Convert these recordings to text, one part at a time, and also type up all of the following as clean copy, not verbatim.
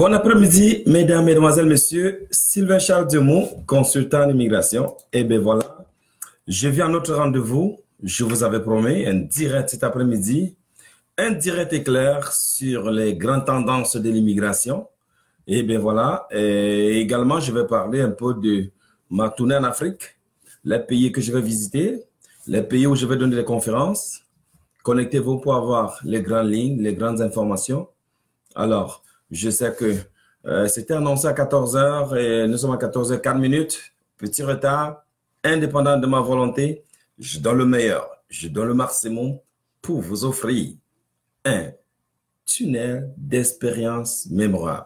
Bon après-midi, mesdames, mesdemoiselles, messieurs. Sylvain Charles Dumont, consultant en immigration. Et bien voilà, je viens à notre rendez-vous. Je vous avais promis un direct cet après-midi, un direct éclair sur les grandes tendances de l'immigration. Et bien voilà, et également, je vais parler un peu de ma tournée en Afrique, les pays que je vais visiter, les pays où je vais donner des conférences. Connectez-vous pour avoir les grandes lignes, les grandes informations. Alors, je sais que c'était annoncé à 14 heures et nous sommes à 14h04 minutes. Petit retard, indépendant de ma volonté, je donne le meilleur, je donne le maximum pour vous offrir un tunnel d'expérience mémorable.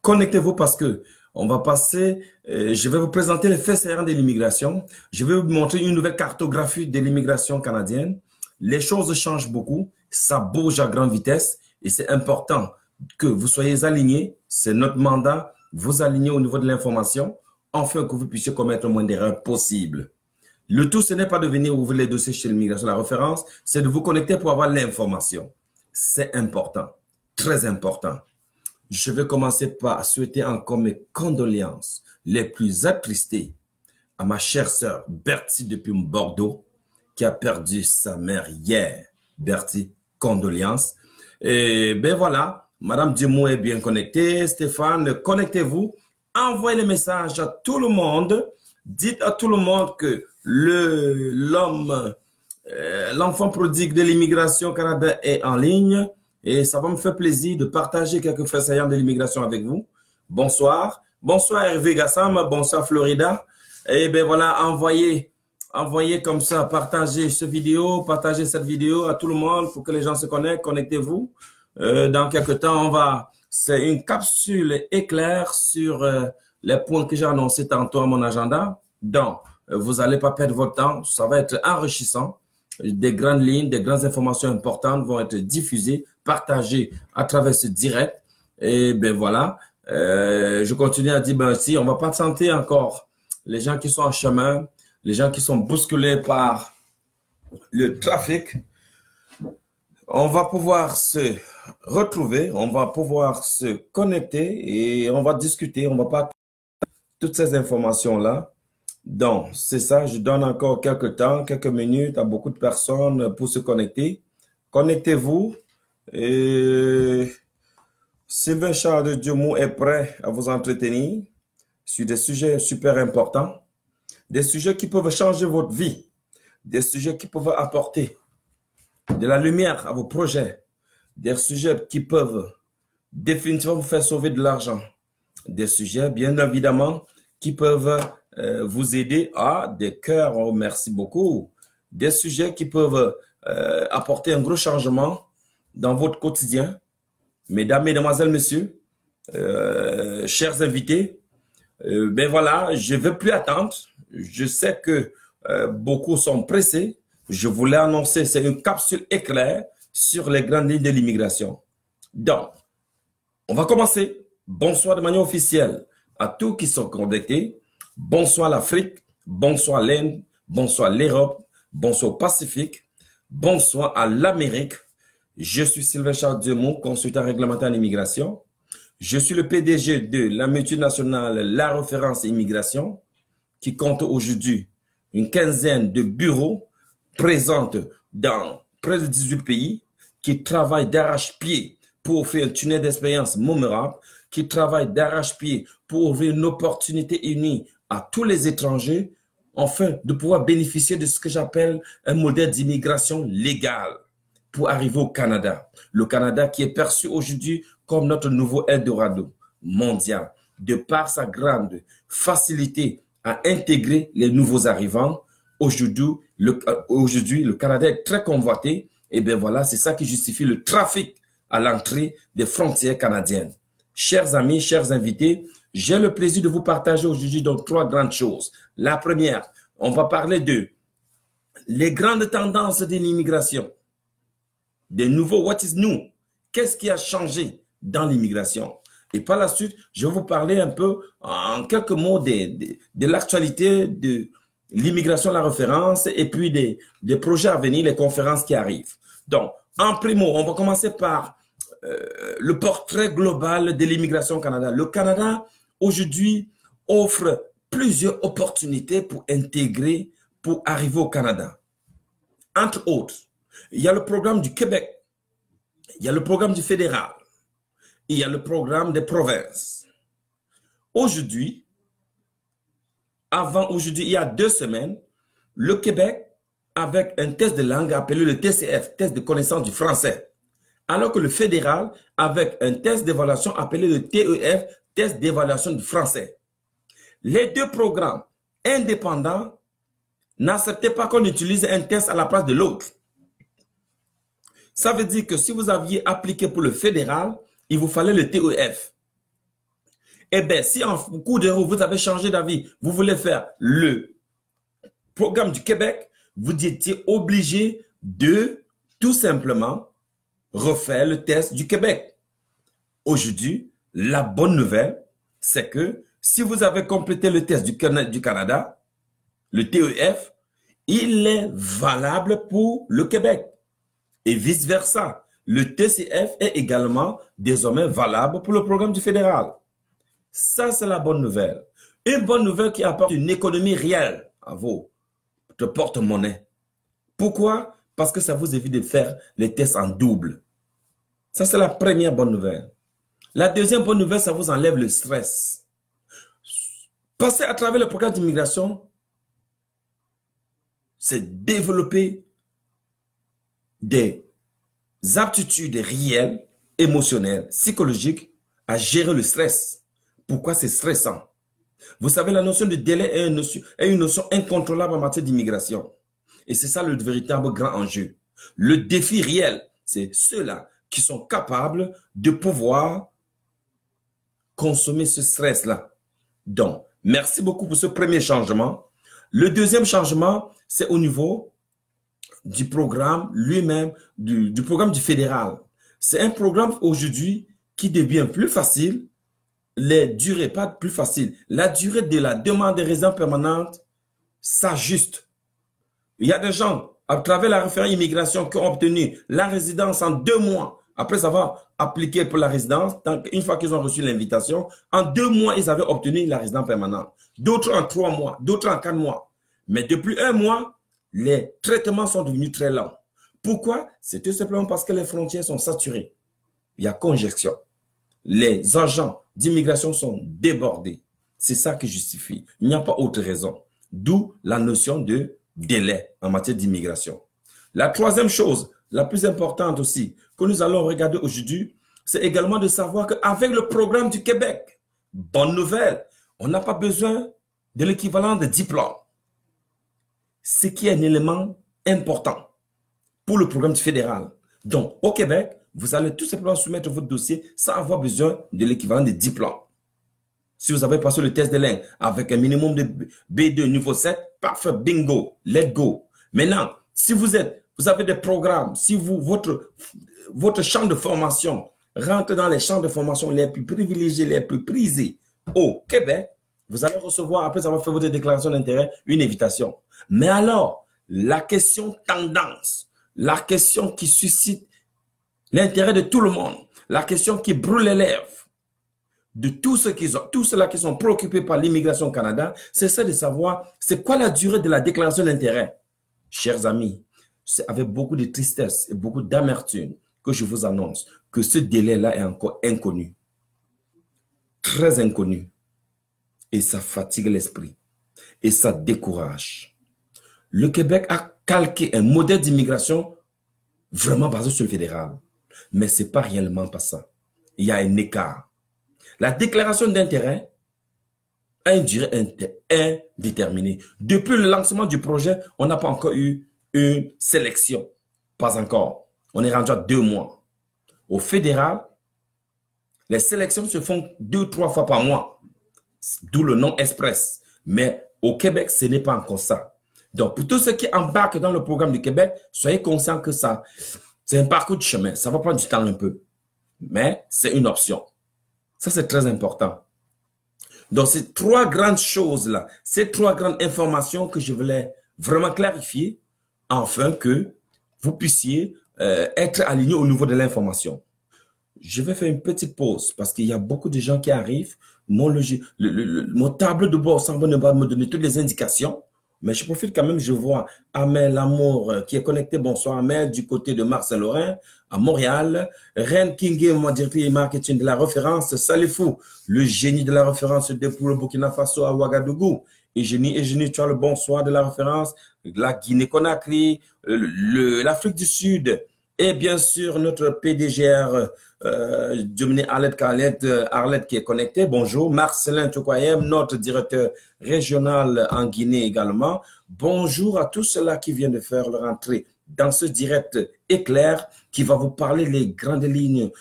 Connectez-vous parce que on va passer, je vais vous présenter les faits saillants de l'immigration. Je vais vous montrer une nouvelle cartographie de l'immigration canadienne. Les choses changent beaucoup, ça bouge à grande vitesse et c'est important que vous soyez alignés. C'est notre mandat, vous aligner au niveau de l'information, afin que vous puissiez commettre le moins d'erreurs possible. Le tout, ce n'est pas de venir ouvrir les dossiers chez l'immigration. La référence, c'est de vous connecter pour avoir l'information. C'est important, très important. Je vais commencer par souhaiter encore mes condoléances les plus attristées à ma chère sœur Bertie depuis Bordeaux, qui a perdu sa mère hier. Bertie, condoléances. Et ben voilà, Madame Dumont est bien connectée. Stéphane, connectez-vous. Envoyez les messages à tout le monde. Dites à tout le monde que l'enfant prodigue de l'immigration Canada est en ligne. Et ça va me faire plaisir de partager quelques faits saillants de l'immigration avec vous. Bonsoir. Bonsoir Hervé Gassam. Bonsoir Florida. Et bien voilà, envoyez comme ça, partagez cette vidéo à tout le monde pour que les gens se connectent. Connectez-vous. Dans quelques temps, c'est une capsule éclair sur les points que j'ai annoncés tantôt à mon agenda. Donc, vous n'allez pas perdre votre temps. Ça va être enrichissant. Des grandes lignes, des grandes informations importantes vont être diffusées, partagées à travers ce direct. Et ben voilà, je continue à dire, ben si, on va pas sentir encore les gens qui sont en chemin, les gens qui sont bousculés par le trafic. On va pouvoir se retrouver, on va pouvoir se connecter et on va discuter, on va pas toutes ces informations-là. Donc, c'est ça, je donne encore quelques temps, quelques minutes à beaucoup de personnes pour se connecter. Connectez-vous. Et Sylvain Charles Dumont est prêt à vous entretenir sur des sujets super importants, des sujets qui peuvent changer votre vie, des sujets qui peuvent apporter de la lumière à vos projets, des sujets qui peuvent définitivement vous faire sauver de l'argent, des sujets, bien évidemment, qui peuvent vous aider à des cœurs, oh, merci beaucoup, des sujets qui peuvent apporter un gros changement dans votre quotidien. Mesdames, mesdemoiselles, messieurs, chers invités, ben voilà, je ne veux plus attendre. Je sais que beaucoup sont pressés. Je voulais annoncer, c'est une capsule éclair sur les grandes lignes de l'immigration. Donc, on va commencer. Bonsoir de manière officielle à tous qui sont connectés. Bonsoir l'Afrique, bonsoir l'Inde, bonsoir l'Europe, bonsoir au Pacifique, bonsoir à l'Amérique. Je suis Sylvain Charles Dumont, consultant réglementaire en immigration. Je suis le PDG de la multinationale La Référence Immigration, qui compte aujourd'hui une quinzaine de bureaux présents dans près de 18 pays, qui travaillent d'arrache-pied pour offrir un tunnel d'expérience mémorable, qui travaillent d'arrache-pied pour ouvrir une opportunité unie à tous les étrangers, afin de pouvoir bénéficier de ce que j'appelle un modèle d'immigration légale pour arriver au Canada. Le Canada qui est perçu aujourd'hui comme notre nouveau Eldorado mondial, de par sa grande facilité à intégrer les nouveaux arrivants. Aujourd'hui, le Canada est très convoité. Et bien voilà, c'est ça qui justifie le trafic à l'entrée des frontières canadiennes. Chers amis, chers invités, j'ai le plaisir de vous partager aujourd'hui donc 3 grandes choses. La première, on va parler de les grandes tendances de l'immigration. Des nouveaux what is new. Qu'est-ce qui a changé dans l'immigration? Et par la suite, je vais vous parler un peu en quelques mots de l'actualité de l'immigration, la référence et puis des projets à venir, les conférences qui arrivent. Donc, en primo, on va commencer par le portrait global de l'immigration au Canada. Le Canada, aujourd'hui, offre plusieurs opportunités pour intégrer, pour arriver au Canada. Entre autres, il y a le programme du Québec, il y a le programme du fédéral, il y a le programme des provinces. Aujourd'hui, il y a 2 semaines, le Québec, avec un test de langue appelé le TCF, test de connaissance du français, alors que le fédéral, avec un test d'évaluation appelé le TEF, test d'évaluation du français. Les 2 programmes indépendants n'acceptaient pas qu'on utilise un test à la place de l'autre. Ça veut dire que si vous aviez appliqué pour le fédéral, il vous fallait le TEF. Eh bien, si en cours de route, vous avez changé d'avis, vous voulez faire le programme du Québec, vous étiez obligé de tout simplement refaire le test du Québec. Aujourd'hui, la bonne nouvelle, c'est que si vous avez complété le test du Canada, le TEF, il est valable pour le Québec. Et vice-versa, le TCF est également désormais valable pour le programme du fédéral. Ça, c'est la bonne nouvelle. Une bonne nouvelle qui apporte une économie réelle à votre porte-monnaie. Pourquoi? Parce que ça vous évite de faire les tests en double. Ça, c'est la première bonne nouvelle. La deuxième bonne nouvelle, ça vous enlève le stress. Passer à travers le programme d'immigration, c'est développer des aptitudes réelles, émotionnelles, psychologiques à gérer le stress. Pourquoi c'est stressant? Vous savez, la notion de délai est une notion incontrôlable en matière d'immigration. Et c'est ça le véritable grand enjeu. Le défi réel, c'est ceux-là qui sont capables de pouvoir consommer ce stress-là. Donc, merci beaucoup pour ce premier changement. Le deuxième changement, c'est au niveau du programme lui-même, du programme du fédéral. C'est un programme aujourd'hui qui devient plus facile. Les durées, pas plus facile. La durée de la demande de résidence permanente s'ajuste. Il y a des gens, à travers la référence immigration, qui ont obtenu la résidence en 2 mois, après avoir appliqué pour la résidence. Une fois qu'ils ont reçu l'invitation, en 2 mois, ils avaient obtenu la résidence permanente. D'autres en 3 mois, d'autres en 4 mois. Mais depuis 1 mois, les traitements sont devenus très lents. Pourquoi? C'est tout simplement parce que les frontières sont saturées. Il y a congestion. Les agents d'immigration sont débordés. C'est ça qui justifie. Il n'y a pas autre raison. D'où la notion de délai en matière d'immigration. La troisième chose, la plus importante aussi, que nous allons regarder aujourd'hui, c'est également de savoir qu'avec le programme du Québec, bonne nouvelle, on n'a pas besoin de l'équivalent de diplôme. Ce qui est un élément important pour le programme fédéral. Donc, au Québec, vous allez tout simplement soumettre votre dossier sans avoir besoin de l'équivalent de diplôme. Si vous avez passé le test de langue avec un minimum de B2 niveau 7, parfait, bingo, let's go. Maintenant, si vous avez des programmes, si votre champ de formation rentre dans les champs de formation les plus privilégiés, les plus prisés au Québec, vous allez recevoir, après avoir fait votre déclaration d'intérêt, une invitation. Mais alors, la question tendance, la question qui suscite l'intérêt de tout le monde, la question qui brûle les lèvres de tous ceux-là qui sont préoccupés par l'immigration au Canada, c'est ça de savoir c'est quoi la durée de la déclaration d'intérêt. Chers amis, c'est avec beaucoup de tristesse et beaucoup d'amertume que je vous annonce que ce délai-là est encore inconnu. Très inconnu. Et ça fatigue l'esprit. Et ça décourage. Le Québec a calqué un modèle d'immigration vraiment basé sur le fédéral. Mais ce n'est pas réellement pas ça. Il y a un écart. La déclaration d'intérêt a une durée indéterminée. Depuis le lancement du projet, on n'a pas encore eu une sélection. Pas encore. On est rendu à 2 mois. Au fédéral, les sélections se font 2-3 fois par mois. D'où le nom express. Mais au Québec, ce n'est pas encore ça. Donc, pour tous ceux qui embarquent dans le programme du Québec, soyez conscients que ça, c'est un parcours de chemin. Ça va prendre du temps un peu. Mais c'est une option. Ça, c'est très important. Donc, ces 3 grandes choses-là, ces 3 grandes informations que je voulais vraiment clarifier, afin que vous puissiez être aligné au niveau de l'information. Je vais faire une petite pause parce qu'il y a beaucoup de gens qui arrivent. Mon tableau de bord semble ne pas me donner toutes les indications. Mais je profite quand même, je vois Amel Amour qui est connecté. Bonsoir Amel, du côté de Marc-Saint-Laurent, à Montréal. Reine Kingé, mon directeur et marketing de la référence. Salifou, le génie de la référence depuis le Burkina Faso à Ouagadougou. Et génie, tu as le bonsoir de la référence. La Guinée-Conakry, l'Afrique du Sud. Et bien sûr, notre PDGR, Dominique Arlette qui est connecté. Bonjour. Marcelin Toukoyem, notre directeur régional en Guinée également. Bonjour à tous ceux-là qui viennent de faire leur entrée dans ce direct éclair qui va vous parler les grandes lignes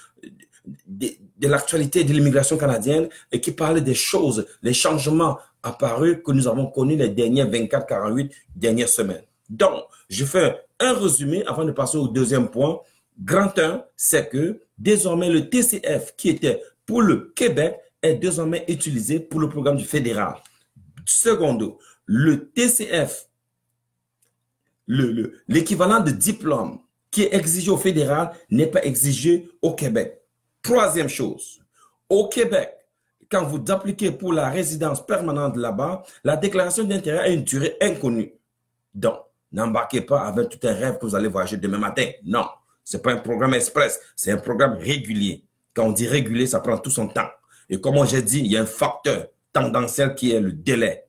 de l'actualité de l'immigration canadienne et qui parle des choses, les changements apparus que nous avons connus les dernières 24-48 dernières semaines. Donc, je fais un résumé avant de passer au deuxième point. Grand 1, c'est que désormais le TCF qui était pour le Québec est désormais utilisé pour le programme du fédéral. Secondo, le TCF, l'équivalent de diplôme qui est exigé au fédéral n'est pas exigé au Québec. Troisième chose, au Québec, quand vous appliquez pour la résidence permanente là-bas, la déclaration d'intérêt a une durée inconnue. Donc, n'embarquez pas avec tout un rêve que vous allez voyager demain matin. Non, ce n'est pas un programme express, c'est un programme régulier. Quand on dit régulier, ça prend tout son temps. Et comme j'ai dit, il y a un facteur tendanciel qui est le délai,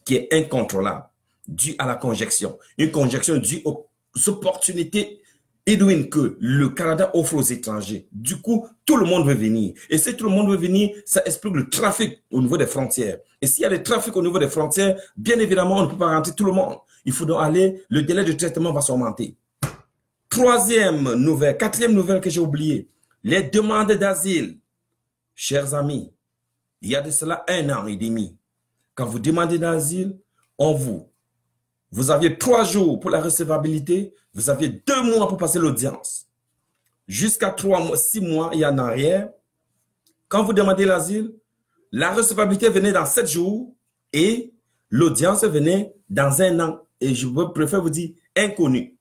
qui est incontrôlable, dû à la conjection. Une conjection due aux opportunités Edwin, que le Canada offre aux étrangers. Du coup, tout le monde veut venir. Et si tout le monde veut venir, ça explique le trafic au niveau des frontières. Et s'il y a des trafics au niveau des frontières, bien évidemment, on ne peut pas rentrer tout le monde. Il faut donc aller, le délai de traitement va s'augmenter. Quatrième nouvelle que j'ai oubliée, les demandes d'asile. Chers amis, il y a de cela 1 an et demi. Quand vous demandez d'asile, vous aviez 3 jours pour la recevabilité, vous aviez 2 mois pour passer l'audience. Jusqu'à 6 mois et en arrière, quand vous demandez l'asile, la recevabilité venait dans 7 jours et l'audience venait dans 1 an. Et je préfère vous dire inconnu.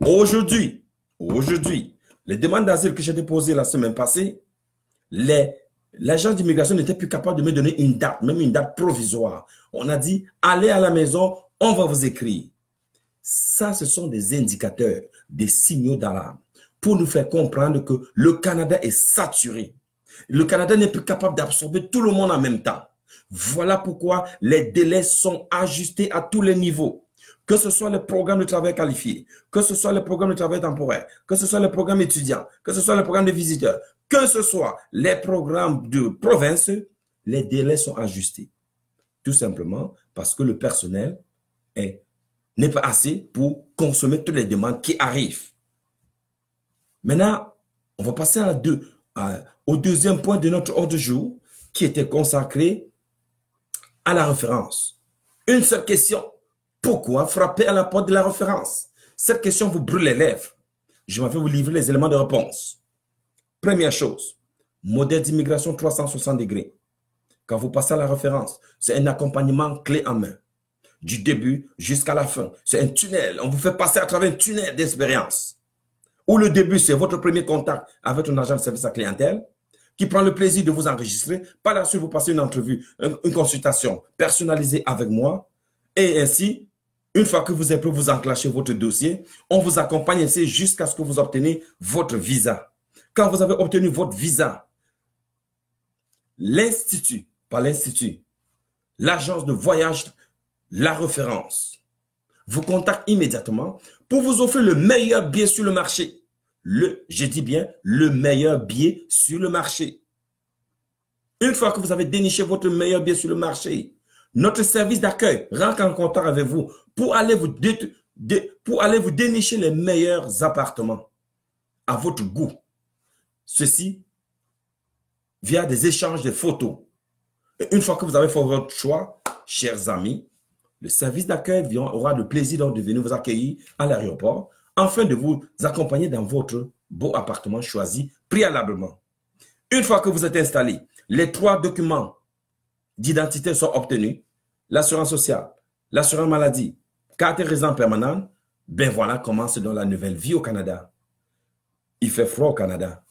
Aujourd'hui, les demandes d'asile que j'ai déposées la semaine passée, l'agence d'immigration n'était plus capable de me donner une date, même une date provisoire. On a dit, allez à la maison, on va vous écrire. Ça, ce sont des indicateurs, des signaux d'alarme pour nous faire comprendre que le Canada est saturé. Le Canada n'est plus capable d'absorber tout le monde en même temps. Voilà pourquoi les délais sont ajustés à tous les niveaux. Que ce soit les programmes de travail qualifiés, que ce soit les programmes de travail temporaire, que ce soit les programmes étudiants, que ce soit les programmes de visiteurs, que ce soit les programmes de province, les délais sont ajustés. Tout simplement parce que le personnel n'est pas assez pour consommer toutes les demandes qui arrivent. Maintenant, on va passer au deuxième point de notre ordre du jour qui était consacré à la référence. Une seule question. Pourquoi frapper à la porte de la référence? Cette question vous brûle les lèvres. Je vais vous livrer les éléments de réponse. Première chose, modèle d'immigration 360 degrés. Quand vous passez à la référence, c'est un accompagnement clé en main. Du début jusqu'à la fin. C'est un tunnel. On vous fait passer à travers un tunnel d'expérience. Où le début, c'est votre premier contact avec un agent de service à clientèle qui prend le plaisir de vous enregistrer. Par la suite, vous passez une entrevue, une consultation personnalisée avec moi. Et ainsi, une fois que vous êtes prêt, vous enclenchez votre dossier. On vous accompagne ainsi jusqu'à ce que vous obteniez votre visa. Quand vous avez obtenu votre visa, l'institut, pas l'institut, l'agence de voyage, la référence, vous contacte immédiatement pour vous offrir le meilleur billet sur le marché. Je dis bien, le meilleur billet sur le marché. Une fois que vous avez déniché votre meilleur billet sur le marché, notre service d'accueil rentre en contact avec vous pour aller vous dénicher les meilleurs appartements à votre goût. Ceci via des échanges de photos. Et une fois que vous avez fait votre choix, chers amis, le service d'accueil aura le plaisir de venir vous accueillir à l'aéroport afin de vous accompagner dans votre beau appartement choisi préalablement. Une fois que vous êtes installé, les 3 documents d'identité sont obtenus, l'assurance sociale, l'assurance maladie, carte de résident permanente, ben voilà commence dans la nouvelle vie au Canada. Il fait froid au Canada.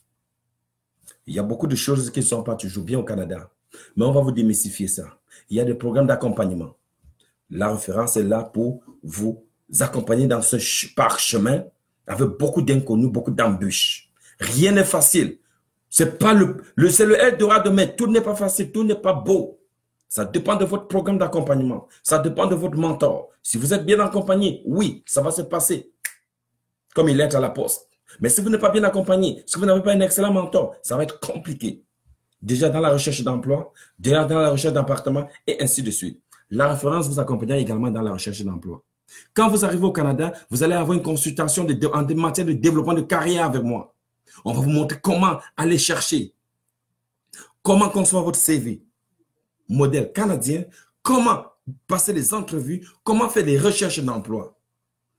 Il y a beaucoup de choses qui ne sont pas toujours bien au Canada. Mais on va vous démystifier ça. Il y a des programmes d'accompagnement. La référence est là pour vous accompagner dans ce parchemin avec beaucoup d'inconnus, beaucoup d'embûches. Rien n'est facile. C'est pas c'est le Eldorado, mais tout n'est pas facile, tout n'est pas beau. Ça dépend de votre programme d'accompagnement. Ça dépend de votre mentor. Si vous êtes bien accompagné, oui, ça va se passer comme il est à la poste. Mais si vous n'êtes pas bien accompagné, si vous n'avez pas un excellent mentor, ça va être compliqué. Déjà dans la recherche d'emploi, déjà dans la recherche d'appartement et ainsi de suite. La référence vous accompagnera également dans la recherche d'emploi. Quand vous arrivez au Canada, vous allez avoir une consultation en matière de développement de carrière avec moi. On va vous montrer comment aller chercher, comment construire votre CV, modèle canadien, comment passer les entrevues, comment faire des recherches d'emploi.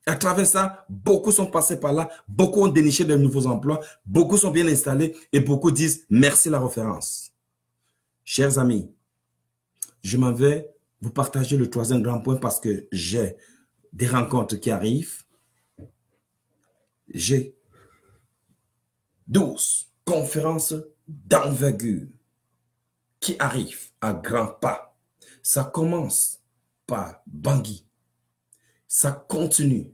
À travers ça, beaucoup sont passés par là, beaucoup ont déniché de nouveaux emplois, beaucoup sont bien installés et beaucoup disent merci la référence. Chers amis, je m'en vais vous partager le troisième grand point parce que j'ai des rencontres qui arrivent. J'ai 12 conférences d'envergure qui arrivent à grands pas. Ça commence par Bangui. Ça continue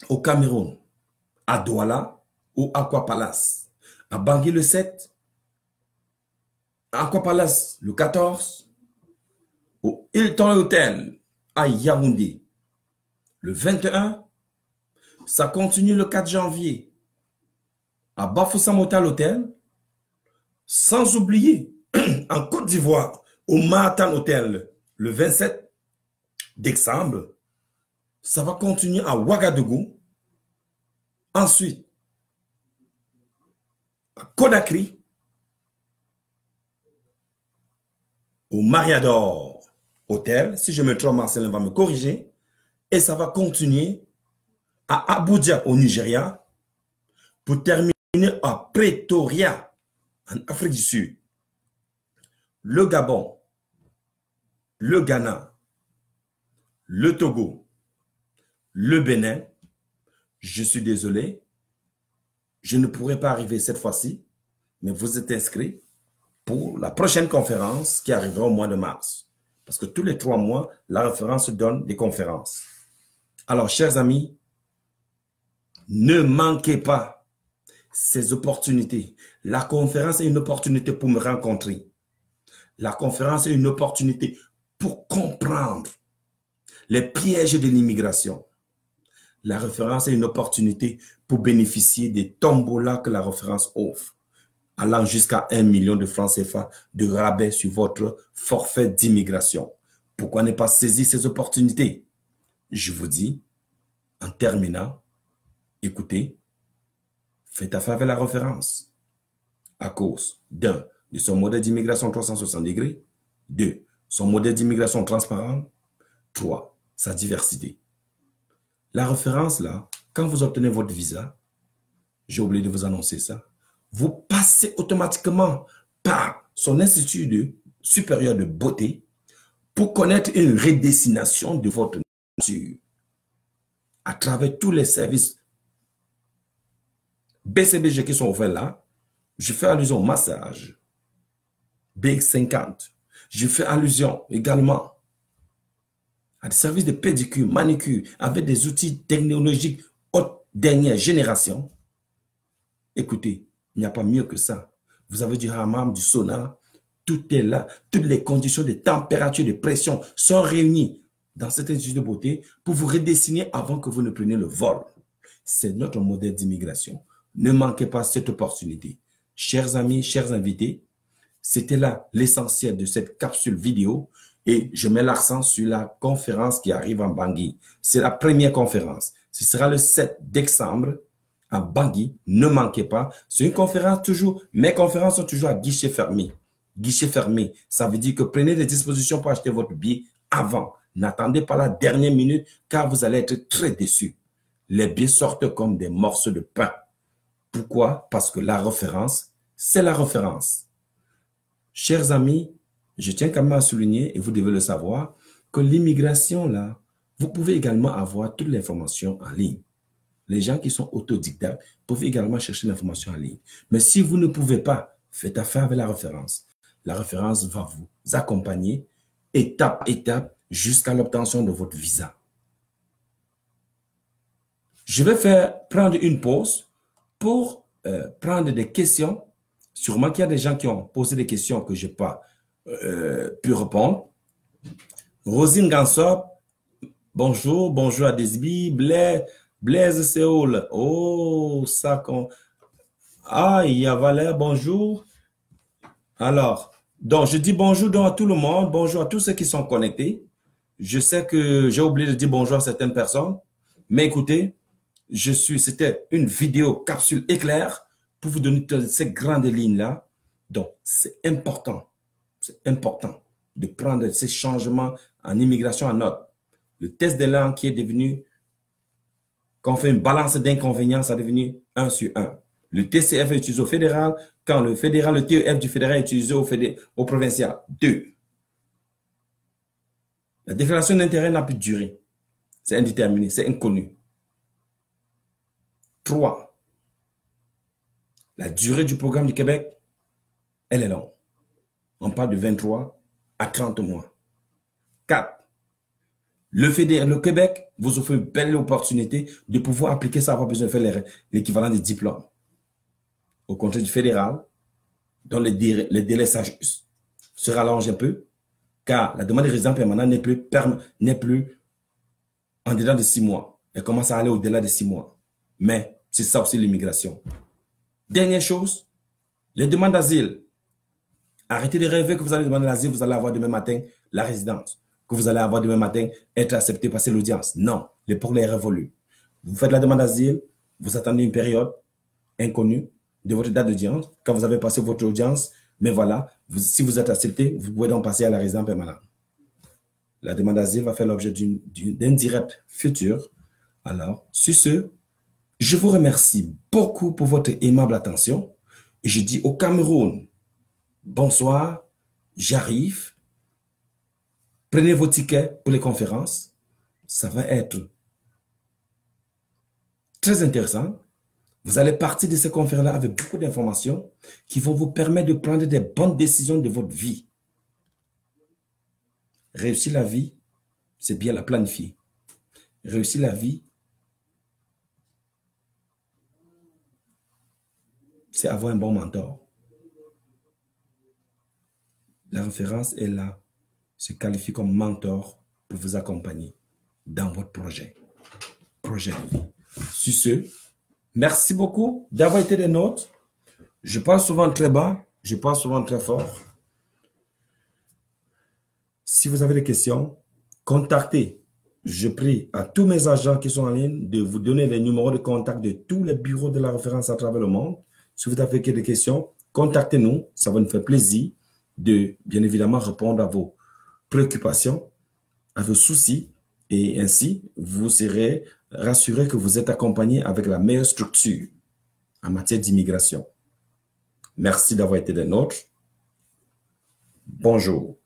au Cameroun, à Douala ou Aqua Palace. À Bangui le 7, à Aqua Palace le 14, au Hilton Hotel à Yaoundé le 21. Ça continue le 4 janvier à Bafoussam Hotel, sans oublier en Côte d'Ivoire au Mahatan Hotel le 27 décembre. Ça va continuer à Ouagadougou. Ensuite, à Conakry, au Mariador Hotel. Si je me trompe, Marcelin va me corriger. Et ça va continuer à Abuja au Nigeria pour terminer à Pretoria en Afrique du Sud. Le Gabon, le Ghana, le Togo, le Bénin. Je suis désolé, je ne pourrai pas arriver cette fois-ci, mais vous êtes inscrits pour la prochaine conférence qui arrivera au mois de mars. Parce que tous les 3 mois, la référence donne des conférences. Alors, chers amis, ne manquez pas ces opportunités. La conférence est une opportunité pour me rencontrer. La conférence est une opportunité pour comprendre les pièges de l'immigration. La référence est une opportunité pour bénéficier des tombolas que la référence offre, allant jusqu'à 1 million de francs CFA de rabais sur votre forfait d'immigration. Pourquoi ne pas saisir ces opportunités? Je vous dis, en terminant, écoutez, faites affaire avec la référence à cause d'un, de son modèle d'immigration 360 degrés, 2, son modèle d'immigration transparent, 3, sa diversité. La référence, là, quand vous obtenez votre visa, j'ai oublié de vous annoncer ça, vous passez automatiquement par son institut supérieur de beauté pour connaître une redestination de votre nature à travers tous les services BCBG qui sont offerts là. Je fais allusion au massage BX50. Je fais allusion également à des services de pédicure, manicure, avec des outils technologiques haute dernière génération. Écoutez, il n'y a pas mieux que ça. Vous avez du hammam, du sauna, tout est là. Toutes les conditions de température, de pression sont réunies dans cet institut de beauté pour vous redessiner avant que vous ne preniez le vol. C'est notre modèle d'immigration. Ne manquez pas cette opportunité. Chers amis, chers invités, c'était là l'essentiel de cette capsule vidéo. Et je mets l'accent sur la conférence qui arrive en Bangui. C'est la première conférence. Ce sera le 7 décembre à Bangui. Ne manquez pas. C'est une conférence toujours. Mes conférences sont toujours à guichet fermé. Guichet fermé, ça veut dire que prenez des dispositions pour acheter votre billet avant. N'attendez pas la dernière minute car vous allez être très déçus. Les billets sortent comme des morceaux de pain. Pourquoi? Parce que la référence, c'est la référence. Chers amis, je tiens quand même à souligner, et vous devez le savoir, que l'immigration, là, vous pouvez également avoir toute l'information en ligne. Les gens qui sont autodidactes peuvent également chercher l'information en ligne. Mais si vous ne pouvez pas, faites affaire avec la référence. La référence va vous accompagner étape, étape, jusqu'à l'obtention de votre visa. Je vais prendre une pause pour prendre des questions. Sûrement qu'il y a des gens qui ont posé des questions que je n'ai pas pu répondre. Rosine Gansop, bonjour, bonjour à Desby, Blaise Séoul. Oh, ça qu'on... Ah, il y a Valère, bonjour. Alors, donc je dis bonjour donc à tout le monde, bonjour à tous ceux qui sont connectés. Je sais que j'ai oublié de dire bonjour à certaines personnes, mais écoutez, c'était une vidéo capsule éclair pour vous donner ces grandes lignes-là. Donc, c'est important de prendre ces changements en immigration en note. Le test de langue qui est devenu, quand on fait une balance d'inconvénients, ça est devenu 1 sur 1. Le TCF est utilisé au fédéral, quand le TEF du fédéral est utilisé au provincial. 2. La déclaration d'intérêt n'a plus de durée. C'est indéterminé, c'est inconnu. 3. La durée du programme du Québec, elle est longue. On parle de 23 à 30 mois. 4. Le Québec vous offre une belle opportunité de pouvoir appliquer ça, avoir besoin de faire l'équivalent des diplômes. Au contraire du fédéral, dont les délais se rallongent un peu, car la demande de résident permanent n'est plus en dedans de 6 mois. Elle commence à aller au-delà de 6 mois. Mais c'est ça aussi l'immigration. Dernière chose, les demandes d'asile. Arrêtez de rêver que vous allez demander l'asile, vous allez avoir demain matin la résidence, que vous allez avoir demain matin être accepté, passer l'audience. Non, le problème est révolu. Vous faites la demande d'asile, vous attendez une période inconnue de votre date d'audience. Quand vous avez passé votre audience, mais voilà, si vous êtes accepté, vous pouvez donc passer à la résidence permanente. La demande d'asile va faire l'objet d'un direct futur. Alors, sur ce, je vous remercie beaucoup pour votre aimable attention et je dis au Cameroun, bonsoir, j'arrive. Prenez vos tickets pour les conférences. Ça va être très intéressant. Vous allez partir de ces conférences-là avec beaucoup d'informations qui vont vous permettre de prendre des bonnes décisions de votre vie. Réussir la vie, c'est bien la planifier. Réussir la vie, c'est avoir un bon mentor. La référence est là, se qualifie comme mentor pour vous accompagner dans votre projet de vie. Sur ce, merci beaucoup d'avoir été des nôtres. Je parle souvent très bas, je parle souvent très fort. Si vous avez des questions, contactez. Je prie à tous mes agents qui sont en ligne de vous donner les numéros de contact de tous les bureaux de la référence à travers le monde. Si vous avez des questions, contactez-nous. Ça va nous faire plaisir de, bien évidemment, répondre à vos préoccupations, à vos soucis. Et ainsi, vous serez rassuré que vous êtes accompagné avec la meilleure structure en matière d'immigration. Merci d'avoir été des nôtres. Bonjour.